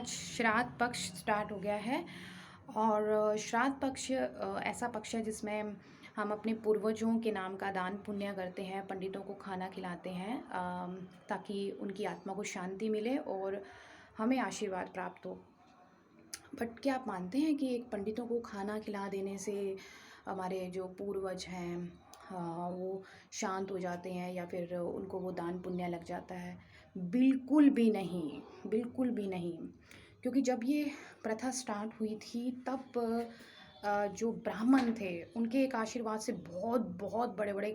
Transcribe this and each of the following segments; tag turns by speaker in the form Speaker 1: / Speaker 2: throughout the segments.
Speaker 1: आज श्राद्ध पक्ष स्टार्ट हो गया है और श्राद्ध पक्ष ऐसा पक्ष है जिसमें हम अपने पूर्वजों के नाम का दान पुण्य करते हैं, पंडितों को खाना खिलाते हैं ताकि उनकी आत्मा को शांति मिले और हमें आशीर्वाद प्राप्त हो। बट क्या आप मानते हैं कि एक पंडितों को खाना खिला देने से हमारे जो पूर्वज हैं वो शांत हो जाते हैं या फिर उनको वो दान पुण्य लग जाता है? बिल्कुल भी नहीं, बिल्कुल भी नहीं। क्योंकि जब ये प्रथा स्टार्ट हुई थी तब जो ब्राह्मण थे उनके एक आशीर्वाद से बहुत बहुत बड़े बड़े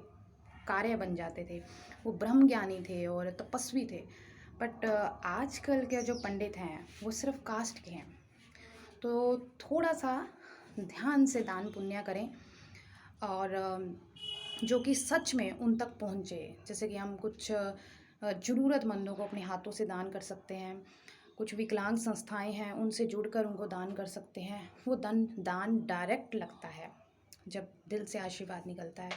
Speaker 1: कार्य बन जाते थे। वो ब्रह्म ज्ञानी थे और तपस्वी थे। बट आजकल के जो पंडित हैं वो सिर्फ कास्ट के हैं। तो थोड़ा सा ध्यान से दान पुण्य करें और जो कि सच में उन तक पहुँचे। जैसे कि हम कुछ ज़रूरतमंदों को अपने हाथों से दान कर सकते हैं, कुछ विकलांग संस्थाएं हैं उनसे जुड़कर उनको दान कर सकते हैं। वो दान दान डायरेक्ट लगता है जब दिल से आशीर्वाद निकलता है।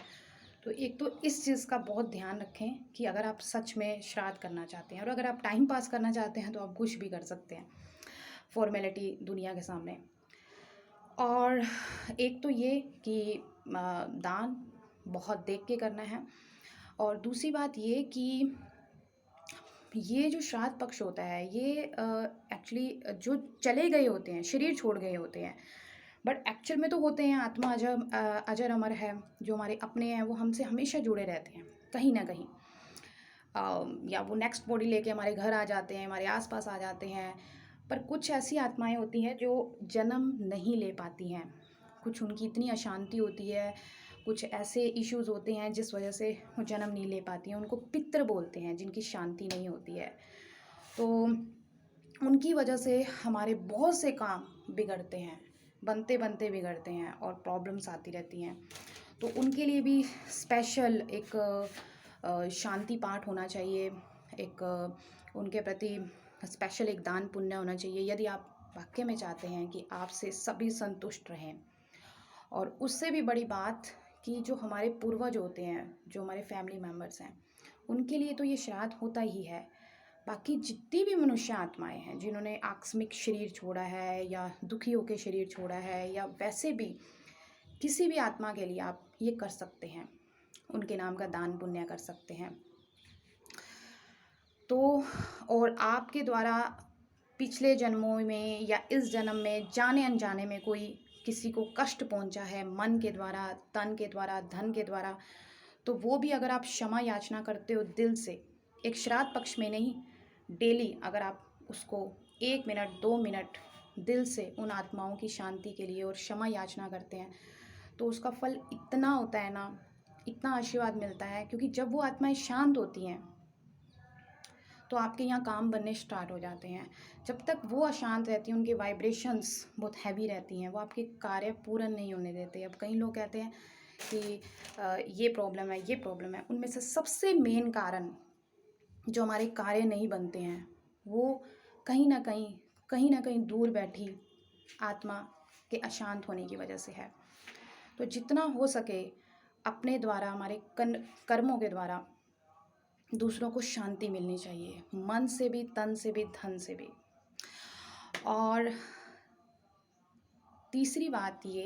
Speaker 1: तो एक तो इस चीज़ का बहुत ध्यान रखें कि अगर आप सच में श्राद्ध करना चाहते हैं और अगर आप टाइम पास करना चाहते हैं तो आप कुछ भी कर सकते हैं, फॉर्मेलिटी दुनिया के सामने। और एक तो ये कि दान बहुत देख के करना है। और दूसरी बात ये कि ये जो श्राद्ध पक्ष होता है ये एक्चुअली जो चले गए होते हैं, शरीर छोड़ गए होते हैं, बट एक्चुअल में तो होते हैं आत्मा अजर अमर है। जो हमारे अपने हैं वो हमसे हमेशा जुड़े रहते हैं कहीं ना कहीं। या वो नेक्स्ट बॉडी लेके हमारे घर आ जाते हैं, हमारे आसपास आ जाते हैं। पर कुछ ऐसी आत्माएं होती हैं जो जन्म नहीं ले पाती हैं। कुछ उनकी इतनी अशांति होती है, कुछ ऐसे इश्यूज होते हैं जिस वजह से वो जन्म नहीं ले पाती हैं। उनको पितृ बोलते हैं, जिनकी शांति नहीं होती है। तो उनकी वजह से हमारे बहुत से काम बिगड़ते हैं, बनते बनते बिगड़ते हैं और प्रॉब्लम्स आती रहती हैं। तो उनके लिए भी स्पेशल एक शांति पाठ होना चाहिए। एक उनके प्रति स्पेशल एक दान पुण्य होना चाहिए, यदि आप वाकई में चाहते हैं कि आपसे सभी संतुष्ट रहें। और उससे भी बड़ी बात कि जो हमारे पूर्वज होते हैं, जो हमारे फैमिली मेम्बर्स हैं, उनके लिए तो ये श्राद्ध होता ही है। बाकी जितनी भी मनुष्य आत्माएं हैं जिन्होंने आकस्मिक शरीर छोड़ा है या दुखी होकर शरीर छोड़ा है या वैसे भी किसी भी आत्मा के लिए आप ये कर सकते हैं, उनके नाम का दान पुण्य कर सकते हैं। तो और आपके द्वारा पिछले जन्मों में या इस जन्म में जाने अनजाने में कोई किसी को कष्ट पहुंचा है, मन के द्वारा, तन के द्वारा, धन के द्वारा, तो वो भी अगर आप क्षमा याचना करते हो दिल से, एक श्राद्ध पक्ष में नहीं, डेली अगर आप उसको 1 मिनट 2 मिनट दिल से उन आत्माओं की शांति के लिए और क्षमा याचना करते हैं, तो उसका फल इतना होता है ना, इतना आशीर्वाद मिलता है। क्योंकि जब वो आत्माएं शांत होती हैं तो आपके यहाँ काम बनने स्टार्ट हो जाते हैं। जब तक वो अशांत रहती हैं, उनके वाइब्रेशंस बहुत हैवी रहती हैं, वो आपके कार्य पूर्ण नहीं होने देते। अब कई लोग कहते हैं कि ये प्रॉब्लम है, ये प्रॉब्लम है। उनमें से सबसे मेन कारण जो हमारे कार्य नहीं बनते हैं वो कहीं ना कहीं दूर बैठी आत्मा के अशांत होने की वजह से है। तो जितना हो सके अपने द्वारा, हमारे कर्मों के द्वारा दूसरों को शांति मिलनी चाहिए, मन से भी, तन से भी, धन से भी। और तीसरी बात ये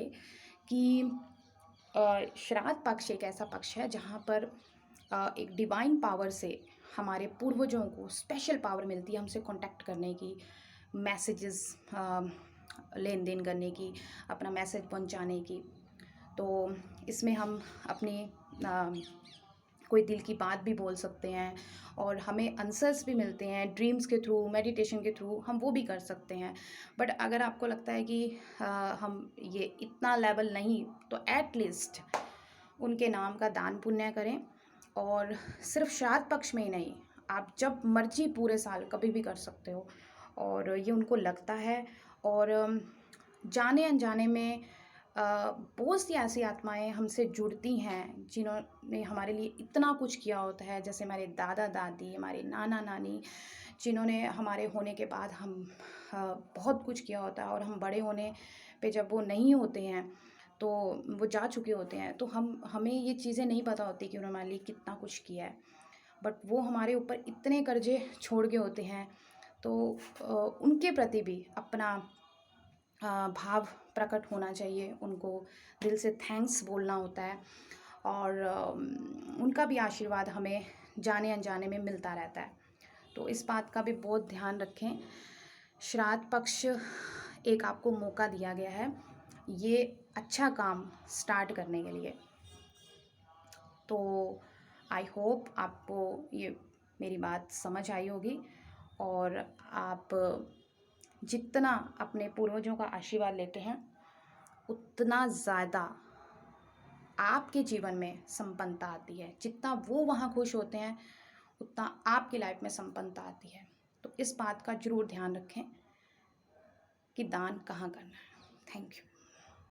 Speaker 1: कि श्राद्ध पक्ष एक ऐसा पक्ष है जहाँ पर एक डिवाइन पावर से हमारे पूर्वजों को स्पेशल पावर मिलती है हमसे कांटेक्ट करने की, मैसेजेस लेन देन करने की, अपना मैसेज पहुंचाने की। तो इसमें हम अपनी कोई दिल की बात भी बोल सकते हैं और हमें आंसर्स भी मिलते हैं ड्रीम्स के थ्रू, मेडिटेशन के थ्रू, हम वो भी कर सकते हैं। बट अगर आपको लगता है कि हम ये इतना लेवल नहीं, तो एट लीस्ट उनके नाम का दान पुण्य करें। और सिर्फ श्राद्ध पक्ष में ही नहीं, आप जब मर्जी पूरे साल कभी भी कर सकते हो। और ये उनको लगता है। और जाने अनजाने में बहुत सी ऐसी आत्माएं हमसे जुड़ती हैं जिन्होंने हमारे लिए इतना कुछ किया होता है। जैसे हमारे दादा दादी, हमारे नाना नानी, जिन्होंने हमारे होने के बाद हम बहुत कुछ किया होता है। और हम बड़े होने पे जब वो नहीं होते हैं तो वो जा चुके होते हैं, तो हमें ये चीज़ें नहीं पता होती कि उन्होंने हमारे लिए कितना कुछ किया है। बट वो हमारे ऊपर इतने कर्जे छोड़ के होते हैं, तो उनके प्रति भी अपना भाव प्रकट होना चाहिए, उनको दिल से थैंक्स बोलना होता है और उनका भी आशीर्वाद हमें जाने अनजाने में मिलता रहता है। तो इस बात का भी बहुत ध्यान रखें। श्राद्ध पक्ष एक आपको मौका दिया गया है ये अच्छा काम स्टार्ट करने के लिए। तो आई होप आपको ये मेरी बात समझ आई होगी और आप जितना अपने पूर्वजों का आशीर्वाद लेते हैं उतना ज़्यादा आपके जीवन में संपन्नता आती है। जितना वो वहाँ खुश होते हैं उतना आपकी लाइफ में संपन्नता आती है। तो इस बात का ज़रूर ध्यान रखें कि दान कहाँ करना है। Thank you.